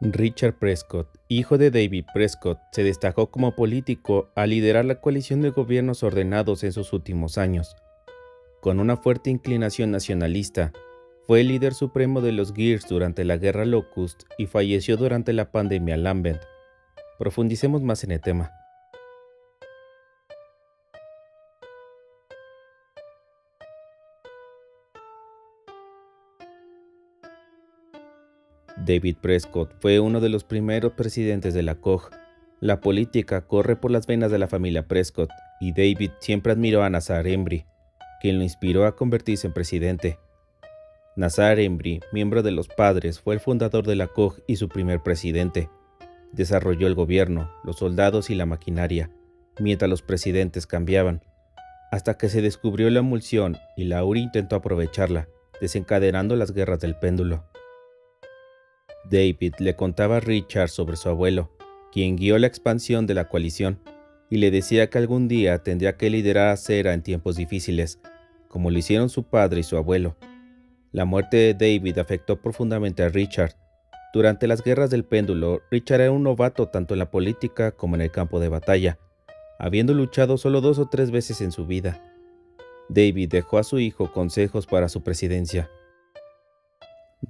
Richard Prescott, hijo de David Prescott, se destacó como político al liderar la coalición de gobiernos ordenados en sus últimos años. Con una fuerte inclinación nacionalista, fue el líder supremo de los Gears durante la Guerra Locust y falleció durante la pandemia Lambent. Profundicemos más en el tema. David Prescott fue uno de los primeros presidentes de la COG. La política corre por las venas de la familia Prescott y David siempre admiró a Nazar Embry, quien lo inspiró a convertirse en presidente. Nazar Embry, miembro de los Padres, fue el fundador de la COG y su primer presidente. Desarrolló el gobierno, los soldados y la maquinaria, mientras los presidentes cambiaban, hasta que se descubrió la emulsión y Laurie intentó aprovecharla, desencadenando las guerras del péndulo. David le contaba a Richard sobre su abuelo, quien guió la expansión de la coalición, y le decía que algún día tendría que liderar a Cera en tiempos difíciles, como lo hicieron su padre y su abuelo. La muerte de David afectó profundamente a Richard. Durante las guerras del péndulo, Richard era un novato tanto en la política como en el campo de batalla, habiendo luchado solo 2 o 3 veces en su vida. David dejó a su hijo consejos para su presidencia.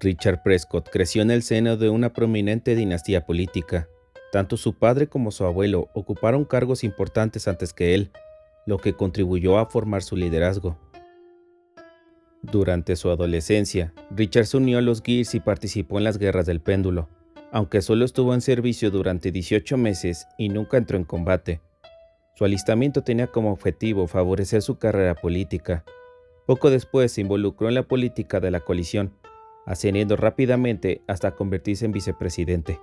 Richard Prescott creció en el seno de una prominente dinastía política. Tanto su padre como su abuelo ocuparon cargos importantes antes que él, lo que contribuyó a formar su liderazgo. Durante su adolescencia, Richard se unió a los Gears y participó en las guerras del péndulo, aunque solo estuvo en servicio durante 18 meses y nunca entró en combate. Su alistamiento tenía como objetivo favorecer su carrera política. Poco después se involucró en la política de la coalición, ascendiendo rápidamente hasta convertirse en vicepresidente.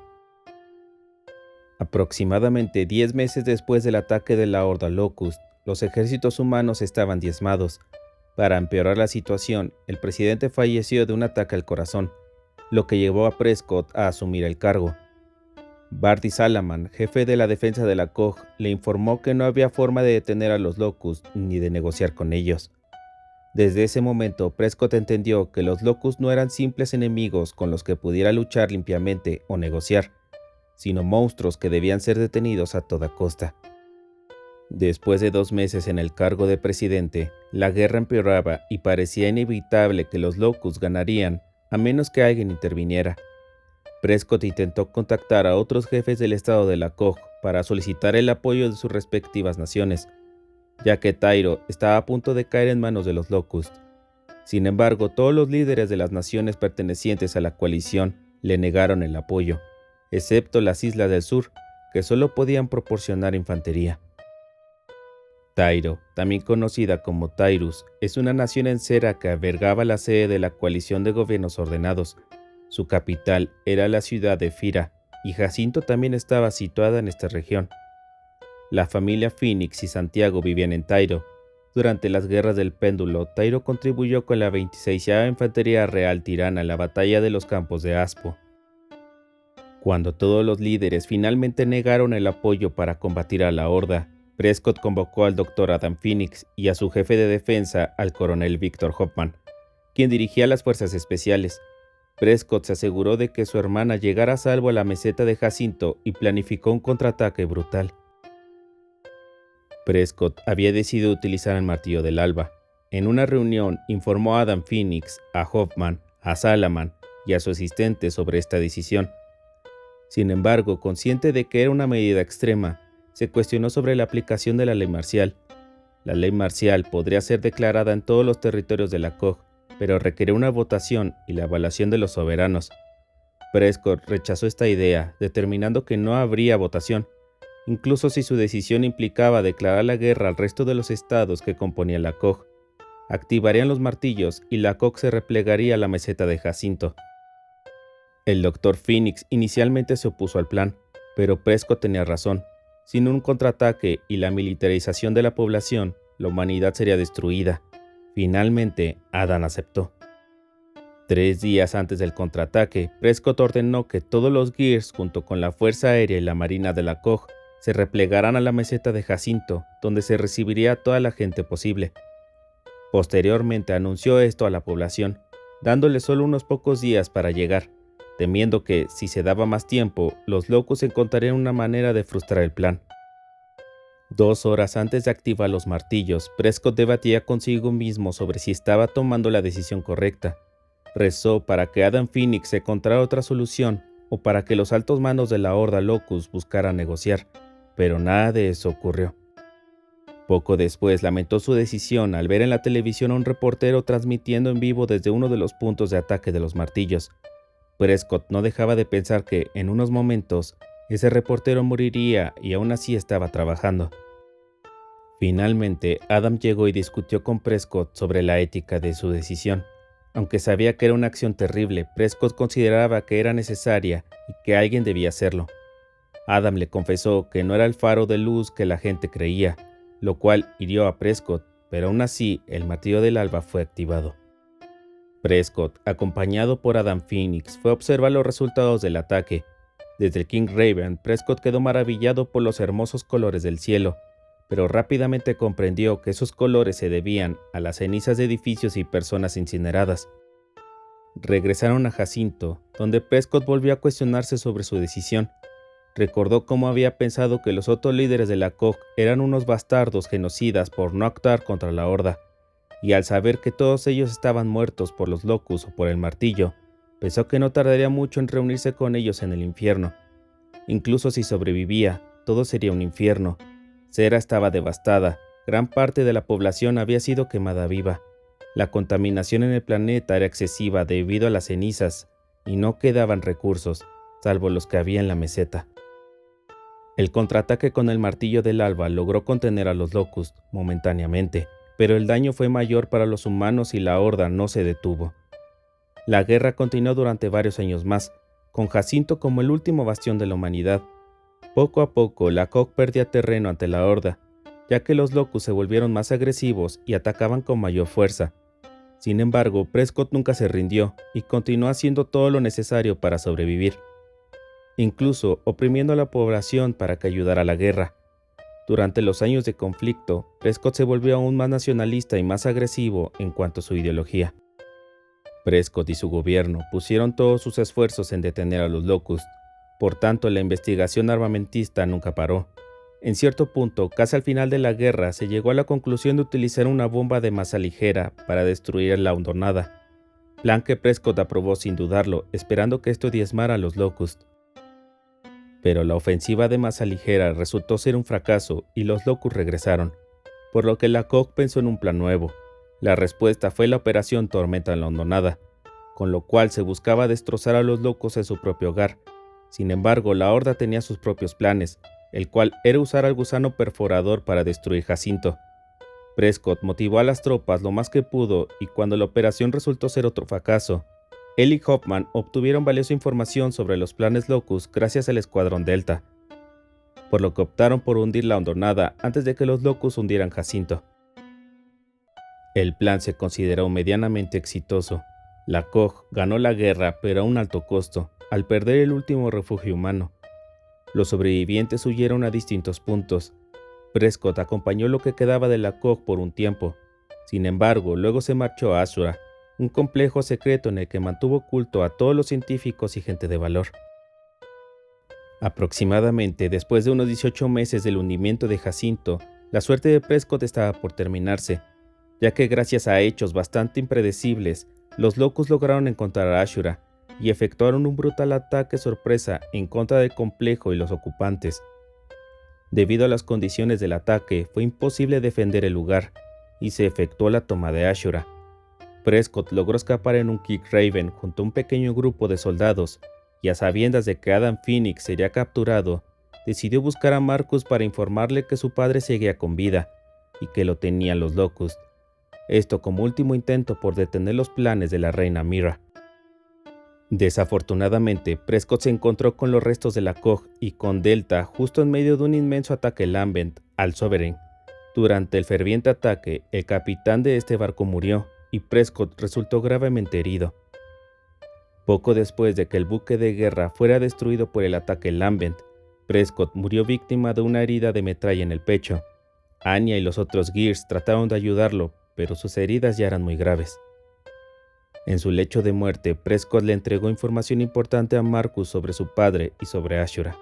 Aproximadamente 10 meses después del ataque de la Horda Locust, los ejércitos humanos estaban diezmados. Para empeorar la situación, el presidente falleció de un ataque al corazón, lo que llevó a Prescott a asumir el cargo. Barty Salaman, jefe de la defensa de la COG, le informó que no había forma de detener a los Locust ni de negociar con ellos. Desde ese momento, Prescott entendió que los Locust no eran simples enemigos con los que pudiera luchar limpiamente o negociar, sino monstruos que debían ser detenidos a toda costa. Después de 2 meses en el cargo de presidente, la guerra empeoraba y parecía inevitable que los Locust ganarían, a menos que alguien interviniera. Prescott intentó contactar a otros jefes del estado de la COG para solicitar el apoyo de sus respectivas naciones, ya que Tyro estaba a punto de caer en manos de los Locust. Sin embargo, todos los líderes de las naciones pertenecientes a la coalición le negaron el apoyo, excepto las islas del sur, que solo podían proporcionar infantería. Tyro, también conocida como Tyrus, es una nación en Cera que albergaba la sede de la coalición de gobiernos ordenados. Su capital era la ciudad de Fira, y Jacinto también estaba situada en esta región. La familia Phoenix y Santiago vivían en Tyro. Durante las guerras del péndulo, Tyro contribuyó con la 26ª Infantería Real Tirana en la batalla de los Campos de Aspo. Cuando todos los líderes finalmente negaron el apoyo para combatir a la Horda, Prescott convocó al Dr. Adam Phoenix y a su jefe de defensa, al coronel Victor Hoffman, quien dirigía las fuerzas especiales. Prescott se aseguró de que su hermana llegara a salvo a la meseta de Jacinto y planificó un contraataque brutal. Prescott había decidido utilizar el martillo del alba. En una reunión informó a Adam Phoenix, a Hoffman, a Salaman y a su asistente sobre esta decisión. Sin embargo, consciente de que era una medida extrema, se cuestionó sobre la aplicación de la ley marcial. La ley marcial podría ser declarada en todos los territorios de la COG, pero requería una votación y la evaluación de los soberanos. Prescott rechazó esta idea, determinando que no habría votación, incluso si su decisión implicaba declarar la guerra al resto de los estados que componían la COG. Activarían los martillos y la COG se replegaría a la meseta de Jacinto. El Dr. Phoenix inicialmente se opuso al plan, pero Prescott tenía razón. Sin un contraataque y la militarización de la población, la humanidad sería destruida. Finalmente, Adam aceptó. 3 días antes del contraataque, Prescott ordenó que todos los Gears, junto con la Fuerza Aérea y la Marina de la COG, se replegaran a la meseta de Jacinto, donde se recibiría a toda la gente posible. Posteriormente anunció esto a la población, dándole solo unos pocos días para llegar. temiendo que, si se daba más tiempo, los Locust encontrarían una manera de frustrar el plan. 2 horas antes de activar los martillos, Prescott debatía consigo mismo sobre si estaba tomando la decisión correcta. Rezó para que Adam Phoenix encontrara otra solución o para que los altos mandos de la Horda Locust buscaran negociar, pero nada de eso ocurrió. Poco después lamentó su decisión al ver en la televisión a un reportero transmitiendo en vivo desde uno de los puntos de ataque de los martillos. Prescott no dejaba de pensar que, en unos momentos, ese reportero moriría y aún así estaba trabajando. Finalmente, Adam llegó y discutió con Prescott sobre la ética de su decisión. Aunque sabía que era una acción terrible, Prescott consideraba que era necesaria y que alguien debía hacerlo. Adam le confesó que no era el faro de luz que la gente creía, lo cual hirió a Prescott, pero aún así el martillo del alba fue activado. Prescott, acompañado por Adam Phoenix, fue a observar los resultados del ataque. Desde el King Raven, Prescott quedó maravillado por los hermosos colores del cielo, pero rápidamente comprendió que esos colores se debían a las cenizas de edificios y personas incineradas. Regresaron a Jacinto, donde Prescott volvió a cuestionarse sobre su decisión. Recordó cómo había pensado que los otros líderes de la COG eran unos bastardos genocidas por no actuar contra la Horda, y al saber que todos ellos estaban muertos por los Locust o por el martillo, pensó que no tardaría mucho en reunirse con ellos en el infierno. Incluso si sobrevivía, todo sería un infierno. Cera estaba devastada, gran parte de la población había sido quemada viva. La contaminación en el planeta era excesiva debido a las cenizas, y no quedaban recursos, salvo los que había en la meseta. El contraataque con el martillo del alba logró contener a los Locust momentáneamente, pero el daño fue mayor para los humanos y la Horda no se detuvo. La guerra continuó durante varios años más, con Jacinto como el último bastión de la humanidad. Poco a poco, la COG perdía terreno ante la Horda, ya que los Locust se volvieron más agresivos y atacaban con mayor fuerza. Sin embargo, Prescott nunca se rindió y continuó haciendo todo lo necesario para sobrevivir, incluso oprimiendo a la población para que ayudara a la guerra. Durante los años de conflicto, Prescott se volvió aún más nacionalista y más agresivo en cuanto a su ideología. Prescott y su gobierno pusieron todos sus esfuerzos en detener a los Locust, por tanto la investigación armamentista nunca paró. En cierto punto, casi al final de la guerra, se llegó a la conclusión de utilizar una bomba de masa ligera para destruir la hondonada, plan que Prescott aprobó sin dudarlo, esperando que esto diezmara a los Locust. Pero la ofensiva de masa ligera resultó ser un fracaso y los Locust regresaron, por lo que la COG pensó en un plan nuevo. La respuesta fue la Operación Tormenta en la Hondonada, con lo cual se buscaba destrozar a los Locust en su propio hogar. Sin embargo, la Horda tenía sus propios planes, el cual era usar al gusano perforador para destruir Jacinto. Prescott motivó a las tropas lo más que pudo y cuando la operación resultó ser otro fracaso, él y Hoffman obtuvieron valiosa información sobre los planes Locust gracias al Escuadrón Delta, por lo que optaron por hundir la hondonada antes de que los Locust hundieran Jacinto. El plan se consideró medianamente exitoso. La COG ganó la guerra, pero a un alto costo, al perder el último refugio humano. Los sobrevivientes huyeron a distintos puntos. Prescott acompañó lo que quedaba de la COG por un tiempo. Sin embargo, luego se marchó a Ashura, un complejo secreto en el que mantuvo oculto a todos los científicos y gente de valor. Aproximadamente después de unos 18 meses del hundimiento de Jacinto, la suerte de Prescott estaba por terminarse, ya que gracias a hechos bastante impredecibles, los Locust lograron encontrar a Ashura y efectuaron un brutal ataque sorpresa en contra del complejo y los ocupantes. Debido a las condiciones del ataque, fue imposible defender el lugar, y se efectuó la toma de Ashura. Prescott logró escapar en un King Raven junto a un pequeño grupo de soldados, y a sabiendas de que Adam Phoenix sería capturado, decidió buscar a Marcus para informarle que su padre seguía con vida, y que lo tenían los Locust. Esto como último intento por detener los planes de la reina Mira. Desafortunadamente, Prescott se encontró con los restos de la COG y con Delta justo en medio de un inmenso ataque Lambent al Sovereign. Durante el ferviente ataque, el capitán de este barco murió y Prescott resultó gravemente herido. Poco después de que el buque de guerra fuera destruido por el ataque Lambent, Prescott murió víctima de una herida de metralla en el pecho. Anya y los otros Gears trataron de ayudarlo, pero sus heridas ya eran muy graves. En su lecho de muerte, Prescott le entregó información importante a Marcus sobre su padre y sobre Ashura.